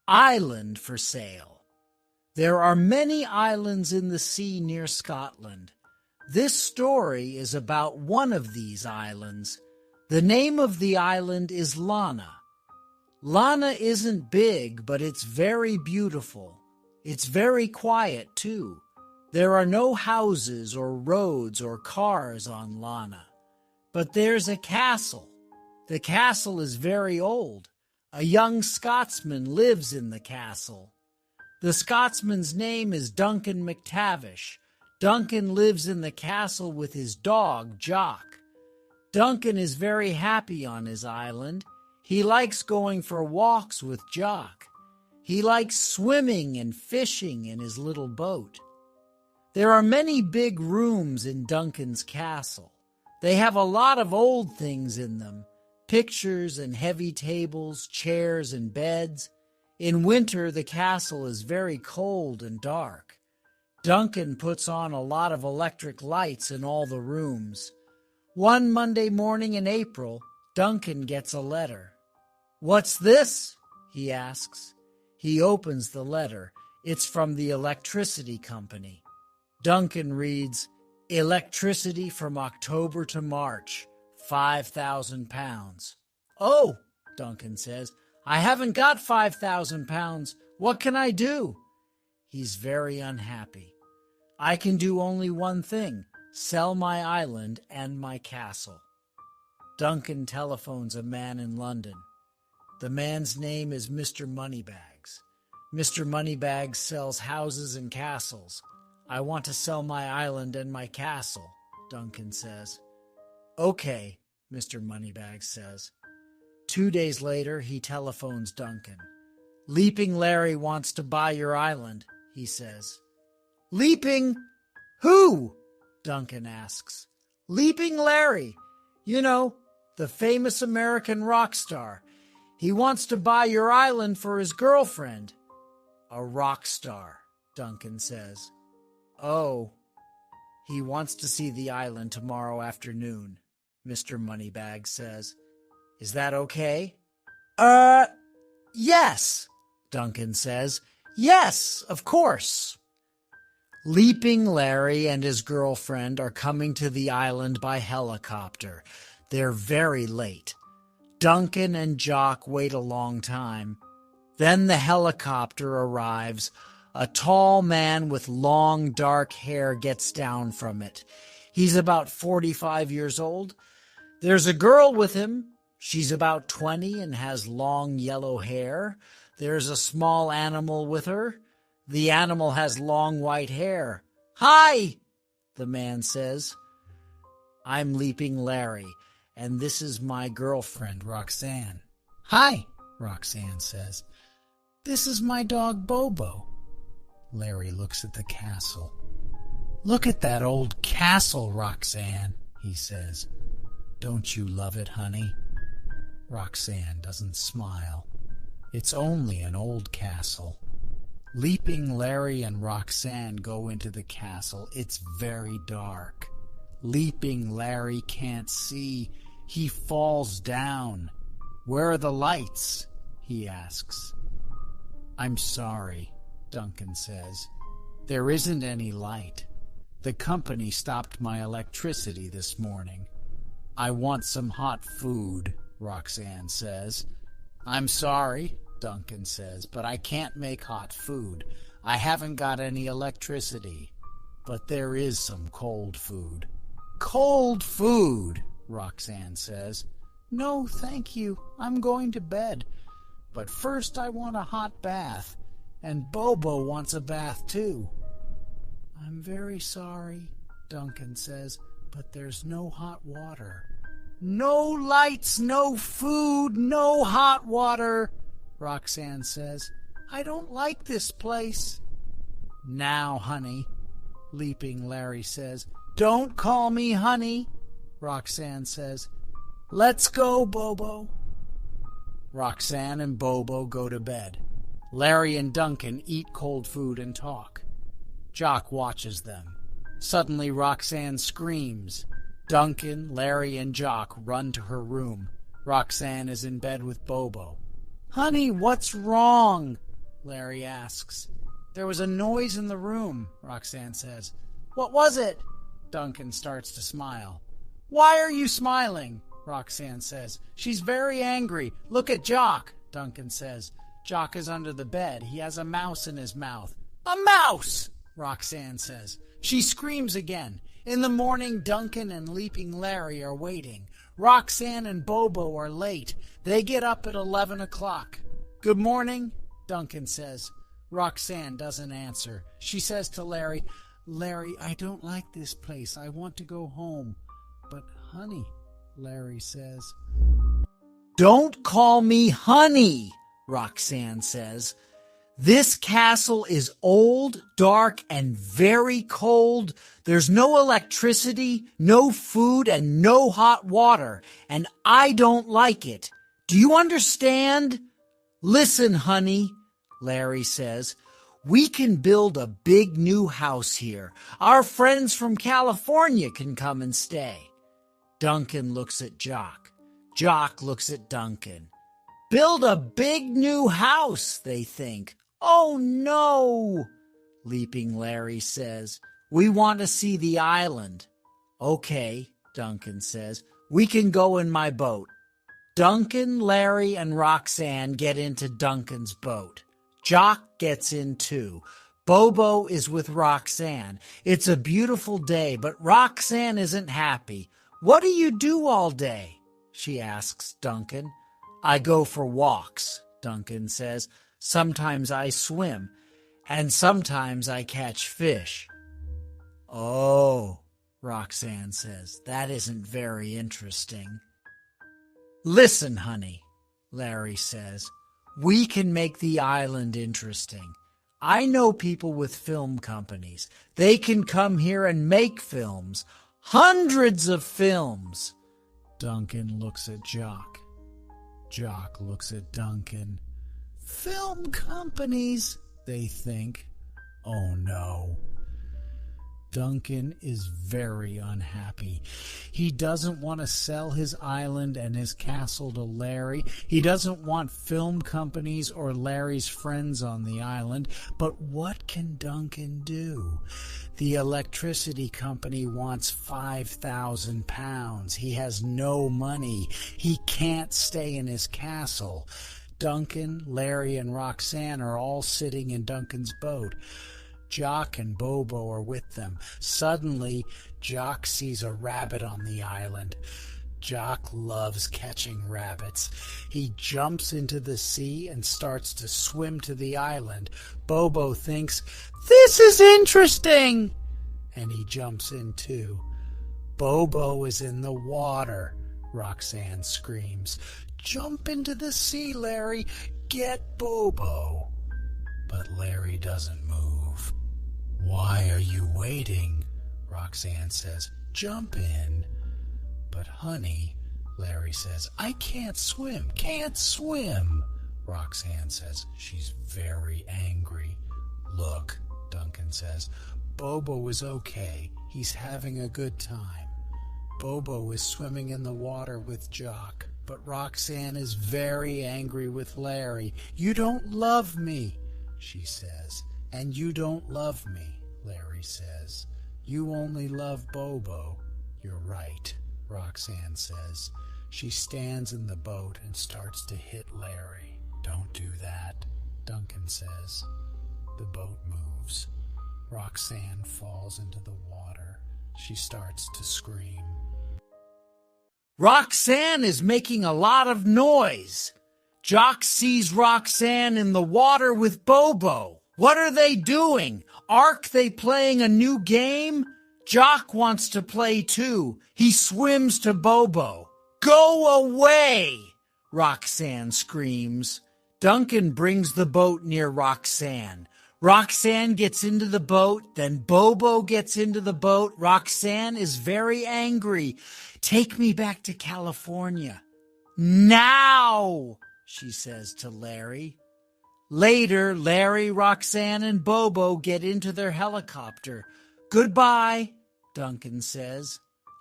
Island for sale. There are many islands in the sea near Scotland. This story is about one of these islands. The name of the island is Lana. Lana isn't big, but it's very beautiful. It's very quiet, too. There are no houses or roads or cars on Lana. But there's a castle. The castle is very old. A young Scotsman lives in the castle. The Scotsman's name is Duncan McTavish. Duncan lives in the castle with his dog, Jock. Duncan is very happy on his island. He likes going for walks with Jock. He likes swimming and fishing in his little boat. There are many big rooms in Duncan's castle. They have a lot of old things in them. Pictures and heavy tables, chairs and beds. In winter, the castle is very cold and dark. Duncan puts on a lot of electric lights in all the rooms. One Monday morning in April, Duncan gets a letter. "What's this?" he asks. He opens the letter. It's from the electricity company. Duncan reads, "Electricity from October to March. £5,000. "Oh," Duncan says, "I haven't got £5,000. What can I do?" He's very unhappy. "I can do only one thing, sell my island and my castle." Duncan telephones a man in London. The man's name is Mr. Moneybags. Mr. Moneybags sells houses and castles. "I want to sell my island and my castle," Duncan says. "Okay," Mr. Moneybags says. 2 days later, he telephones Duncan. "Leaping Larry wants to buy your island," he says. "Leaping? Who?" Duncan asks. "Leaping Larry. You know, the famous American rock star. He wants to buy your island for his girlfriend." "A rock star," Duncan says. "Oh, he wants to see the island tomorrow afternoon," Mr. Moneybags says. "Is that okay?" Yes," Duncan says. "Yes, of course." Leaping Larry and his girlfriend are coming to the island by helicopter. They're very late. Duncan and Jock wait a long time. Then the helicopter arrives. A tall man with long, dark hair gets down from it. He's about 45 years old. There's a girl with him. She's about 20 and has long yellow hair. There's a small animal with her. The animal has long white hair. "Hi," the man says. "I'm Leaping Larry, and this is my girlfriend, Roxanne." "Hi," Roxanne says. "This is my dog, Bobo." Larry looks at the castle. "Look at that old castle, Roxanne," he says. "Don't you love it, honey?" Roxanne doesn't smile. It's only an old castle. Leaping Larry and Roxanne go into the castle. It's very dark. Leaping Larry can't see. He falls down. "Where are the lights?" he asks. "I'm sorry," Duncan says. "There isn't any light. The company stopped my electricity this morning." "I want some hot food," Roxanne says. "I'm sorry," Duncan says, "but I can't make hot food. I haven't got any electricity. But there is some cold food." "Cold food," Roxanne says. "No, thank you. I'm going to bed. But first I want a hot bath, and Bobo wants a bath too." "I'm very sorry," Duncan says, "but there's no hot water." "No lights, no food, no hot water," Roxanne says. "I don't like this place." "Now, honey," Leaping Larry says. "Don't call me honey," Roxanne says. "Let's go, Bobo." Roxanne and Bobo go to bed. Larry and Duncan eat cold food and talk. Jock watches them. Suddenly Roxanne screams. Duncan, Larry, and Jock run to her room. Roxanne is in bed with Bobo. "Honey, what's wrong?" Larry asks. There was a noise in the room, Roxanne says. What was it? Duncan starts to smile. Why are you smiling? Roxanne says. She's very angry. Look at Jock, Duncan says. Jock is under the bed. He has a mouse in his mouth. A mouse! Roxanne says. She screams again. In the morning, Duncan and Leaping Larry are waiting. Roxanne and Bobo are late. They get up at 11 o'clock. Good morning, Duncan says. Roxanne doesn't answer. She says to Larry, Larry, I don't like this place. I want to go home. But, honey, Larry says. Don't call me honey, Roxanne says. This castle is old, dark, and very cold. There's no electricity, no food, and no hot water, and I don't like it. Do you understand? Listen, honey, Larry says. We can build a big new house here. Our friends from California can come and stay. Duncan looks at Jock. Jock looks at Duncan. Build a big new house, they think. Oh, no, Leaping Larry says. We want to see the island. Okay, Duncan says. We can go in my boat. Duncan, Larry, and Roxanne get into Duncan's boat. Jock gets in too. Bobo is with Roxanne. It's a beautiful day, but Roxanne isn't happy. What do you do all day? She asks Duncan. I go for walks, Duncan says. Sometimes I swim, and sometimes I catch fish. Oh, Roxanne says, that isn't very interesting. Listen, honey, Larry says, we can make the island interesting. I know people with film companies. They can come here and make films, hundreds of films. Duncan looks at Jock. Jock looks at Duncan. Film companies, they think. Oh no. Duncan is very unhappy. He doesn't want to sell his island and his castle to Larry. He doesn't want film companies or Larry's friends on the island. But what can Duncan do? The electricity company wants £5,000. He has no money. He can't stay in his castle. Duncan, Larry, and Roxanne are all sitting in Duncan's boat. Jock and Bobo are with them. Suddenly, Jock sees a rabbit on the island. Jock loves catching rabbits. He jumps into the sea and starts to swim to the island. Bobo thinks, "This is interesting!" and he jumps in too. Bobo is in the water, Roxanne screams. "Jump into the sea, Larry! Get Bobo!" But Larry doesn't move. "Why are you waiting?" Roxanne says. "Jump in." "But honey," Larry says, "I can't swim, can't swim." Roxanne says she's very angry. "Look," Duncan says, "Bobo is okay. He's having a good time." Bobo is swimming in the water with Jock, but Roxanne is very angry with Larry. "You don't love me," she says. "And you don't love me," Larry says. "You only love Bobo." "You're right," Roxanne says. She stands in the boat and starts to hit Larry. "Don't do that," Duncan says. The boat moves. Roxanne falls into the water. She starts to scream. Roxanne is making a lot of noise. Jock sees Roxanne in the water with Bobo. What are they doing? Aren't they playing a new game? Jock wants to play too. He swims to Bobo. "Go away!" Roxanne screams. Duncan brings the boat near Roxanne. Roxanne gets into the boat, then Bobo gets into the boat. Roxanne is very angry. "Take me back to California." "Now!" she says to Larry. Later, Larry, Roxanne, and Bobo get into their helicopter. "Goodbye," Duncan says.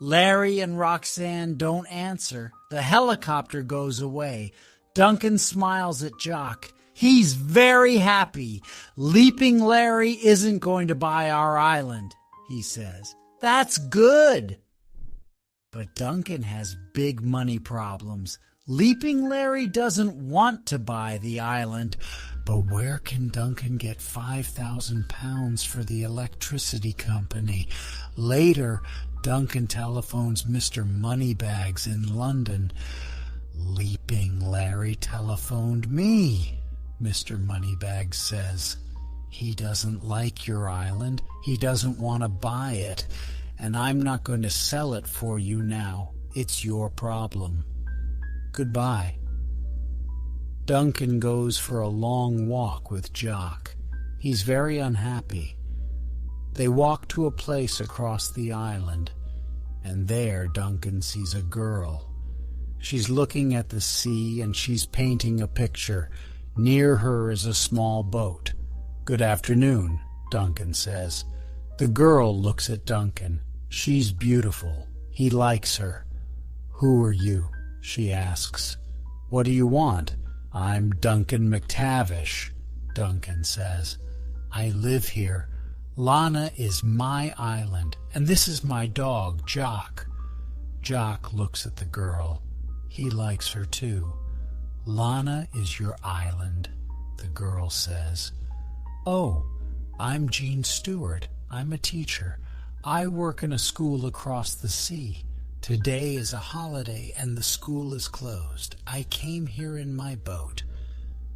Larry and Roxanne don't answer. The helicopter goes away. Duncan smiles at Jock. He's very happy. Leaping Larry isn't going to buy our island, he says. That's good. But Duncan has big money problems. Leaping Larry doesn't want to buy the island. But where can Duncan get £5,000 for the electricity company? Later, Duncan telephones Mr. Moneybags in London. Leaping Larry telephoned me, Mr. Moneybags says. He doesn't like your island. He doesn't want to buy it. And I'm not going to sell it for you now. It's your problem. Goodbye. Duncan goes for a long walk with Jock. He's very unhappy. They walk to a place across the island, and there Duncan sees a girl. She's looking at the sea and she's painting a picture. Near her is a small boat. Good afternoon, Duncan says. The girl looks at Duncan. She's beautiful. He likes her. Who are you? She asks. What do you want? I'm Duncan McTavish, Duncan says. I live here. Lana is my island, and this is my dog, Jock. Jock looks at the girl. He likes her too. Lana is your island, the girl says. Oh, I'm Jean Stewart. I'm a teacher. I work in a school across the sea. Today is a holiday and the school is closed. I came here in my boat.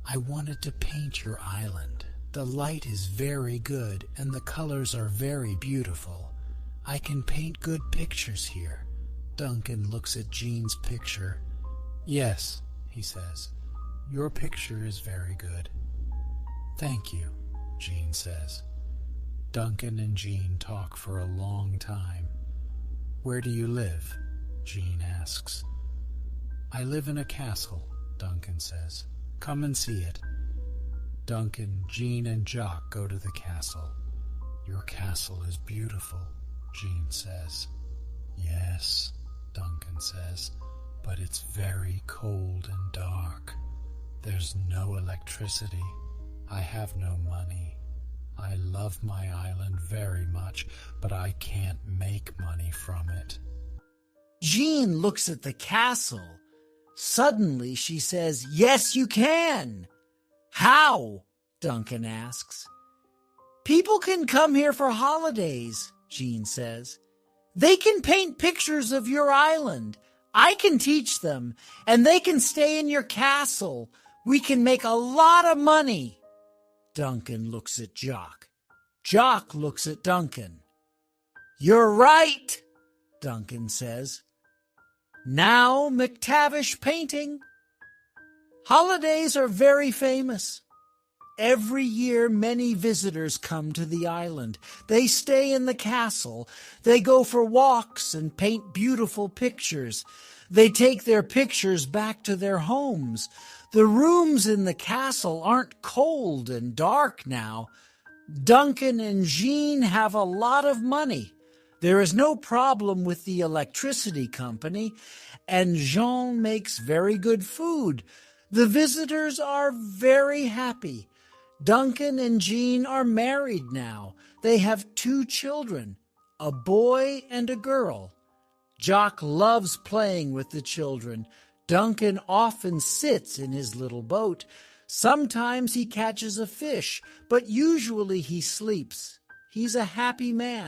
I wanted to paint your island. The light is very good and the colors are very beautiful. I can paint good pictures here. Duncan looks at Jean's picture. Yes, he says. Your picture is very good. Thank you, Jean says. Duncan and Jean talk for a long time. Where do you live? Jean asks. I live in a castle, Duncan says. Come and see it. Duncan, Jean, and Jock go to the castle. Your castle is beautiful, Jean says. Yes, Duncan says, but it's very cold and dark. There's no electricity. I have no money. I love my island very much, but I can't make money from it. Jean looks at the castle. Suddenly she says, Yes, you can. How? Duncan asks. People can come here for holidays, Jean says. They can paint pictures of your island. I can teach them, and they can stay in your castle. We can make a lot of money. Duncan looks at Jock. Jock looks at Duncan. You're right, Duncan says. Now McTavish painting. Holidays are very famous. Every year many visitors come to the island. They stay in the castle. They go for walks and paint beautiful pictures. They take their pictures back to their homes. The rooms in the castle aren't cold and dark now. Duncan and Jean have a lot of money. There is no problem with the electricity company, and Jean makes very good food. The visitors are very happy. Duncan and Jean are married now. They have 2 children, a boy and a girl. Jock loves playing with the children. Duncan often sits in his little boat. Sometimes he catches a fish, but usually he sleeps. He's a happy man.